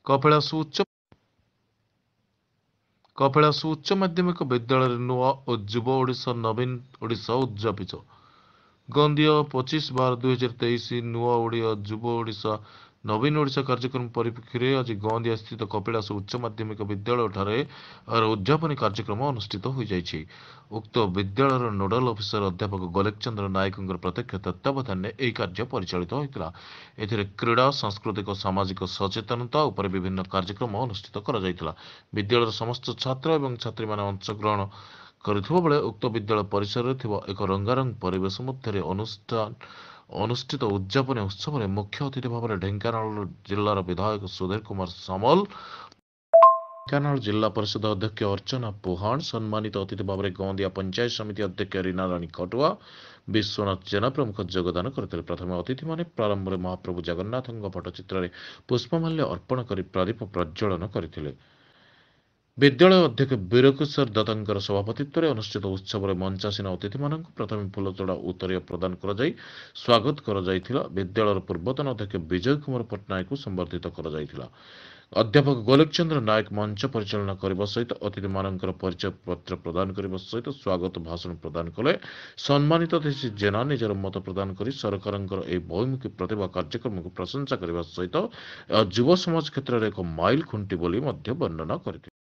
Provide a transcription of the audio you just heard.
କପିଳାସ ଉଚ୍ଚ ମାଧ୍ୟମିକ ବିଦ୍ୟାଳୟରେ ନୂଆ ଓ ଯୁବ ଓଡ଼ିଶା ନବୀନ ଓଡ଼ିଶା ଉଦ୍ଯାପିତ। ଗଣ୍ଡିଆ 25/12/2023 ନୂଆ ଓଡ଼ିଆ ଯୁବ ଓଡ଼ିଶା ନବୀନ ଓଡ଼ିଶା କାର୍ଯ୍ୟକ୍ରମ ପରିପ୍ରେକ୍ଷୀରେ ଆଜି ଗଣ୍ଡିଆ ସ୍ଥିତ କପିଳାସ ଉଚ୍ଚ ମାଧ୍ୟମିକ ବିଦ୍ୟାଳୟଠାରେ ଉଦ୍ଯାପନୀ କାର୍ଯ୍ୟକ୍ରମ ଅନୁଷ୍ଠିତ ହୋଇଯାଇଛି। ଉକ୍ତ ବିଦ୍ୟାଳୟର ନୋଡାଲ ଅଫିସର ଅଧ୍ୟାପକ ଗୋଲେକ ଚନ୍ଦ୍ର ନାୟକଙ୍କ ପ୍ରତ୍ୟକ୍ଷ ତତ୍ତ୍ୱାବଧାନରେ ଏହି କାର୍ଯ୍ୟ ପରିଚାଳିତ ହୋଇଥିଲା। ଏଥିରେ କ୍ରୀଡ଼ା, ସାଂସ୍କୃତିକ ଓ ସାମାଜିକ ସଚେତନତା ଉପରେ ବିଭିନ୍ନ କାର୍ଯ୍ୟକ୍ରମ ଅନୁଷ୍ଠିତ କରାଯାଇଥିଲା। ବିଦ୍ୟାଳୟର ସମସ୍ତ ଛାତ୍ର ଏବଂ ଛାତ୍ରୀମାନେ ଅଂଶଗ୍ରହଣ କରିଥିବା ବେଳେ ଉକ୍ତ ବିଦ୍ୟାଳୟ ପରିସରରେ ଥିବା ଏକ ରଙ୍ଗାରଙ୍ଗ ପରିବେଶ ମଧ୍ୟରେ ଅନୁଷ୍ଠିତ ଉଦ୍ଯାପନୀ ଉତ୍ସବରେ ମୁଖ୍ୟ ଅତିଥି ଭାବରେ ଢେଙ୍କାନାଳ ଜିଲ୍ଲାର ବିଧାୟକ ସୁଧୀର କୁମାର ସାମଲ, ଢେଙ୍କାନାଳ ଜିଲ୍ଲା ପରିଷଦ ଅଧ୍ୟକ୍ଷ ଅର୍ଚ୍ଚନା ପୁହାଣ, ସମ୍ମାନିତ ଅତିଥି ଭାବରେ ଗଣ୍ଡିଆ ପଞ୍ଚାୟତ ସମିତି ଅଧ୍ୟକ୍ଷ ରୀନାରାଣୀ ଖଟୁଆ, ବିଶ୍ୱନାଥ ଜେନା ପ୍ରମୁଖ ଯୋଗଦାନ କରିଥିଲେ। ପ୍ରଥମେ ଅତିଥିମାନେ ପ୍ରାରମ୍ଭରେ ମହାପ୍ରଭୁ ଜଗନ୍ନାଥଙ୍କ ପଟ୍ଟଚିତ୍ରରେ ପୁଷ୍ପମାଲ୍ୟ ଅର୍ପଣ କରି ପ୍ରଦୀପ ପ୍ରଜ୍ୱଳନ କରିଥିଲେ। ବିଦ୍ୟାଳୟ ଅଧ୍ୟକ୍ଷ ବୀରକିଶୋର ଦତ୍ତଙ୍କର ସଭାପତିତ୍ୱରେ ଅନୁଷ୍ଠିତ ଉତ୍ସବରେ ମଞ୍ଚାସୀନ ଅତିଥିମାନଙ୍କୁ ପ୍ରଥମେ ଫୁଲତୋଡ଼ା ଉତ୍ତରୀୟ ପ୍ରଦାନ କରାଯାଇ ସ୍ୱାଗତ କରାଯାଇଥିଲା। ବିଦ୍ୟାଳୟର ପୂର୍ବତନ ଅଧ୍ୟକ୍ଷ ବିଜୟ କୁମାର ପଟ୍ଟନାୟକଙ୍କୁ ସମ୍ବର୍ଦ୍ଧିତ କରାଯାଇଥିଲା। ଅଧ୍ୟାପକ ଗୋଲେକ ଚନ୍ଦ୍ର ନାୟକ ମଞ୍ଚ ପରିଚାଳନା କରିବା ସହିତ ଅତିଥିମାନଙ୍କର ପରିଚୟ ପତ୍ର ପ୍ରଦାନ କରିବା ସହିତ ସ୍ୱାଗତ ଭାଷଣ ପ୍ରଦାନ କଲେ। ସମ୍ମାନିତ ଅତିଥି ଜେନା ନିଜର ମତ ପ୍ରଦାନ କରି ସରକାରଙ୍କର ଏହି ବହୁମୁଖୀ ପ୍ରତିଭା କାର୍ଯ୍ୟକ୍ରମକୁ ପ୍ରଶଂସା କରିବା ସହିତ ଯୁବ ସମାଜ କ୍ଷେତ୍ରରେ ଏକ ମାଇଲ ଖୁଣ୍ଟି ବୋଲି ମଧ୍ୟ ବର୍ଣ୍ଣନା କରିଥିଲେ।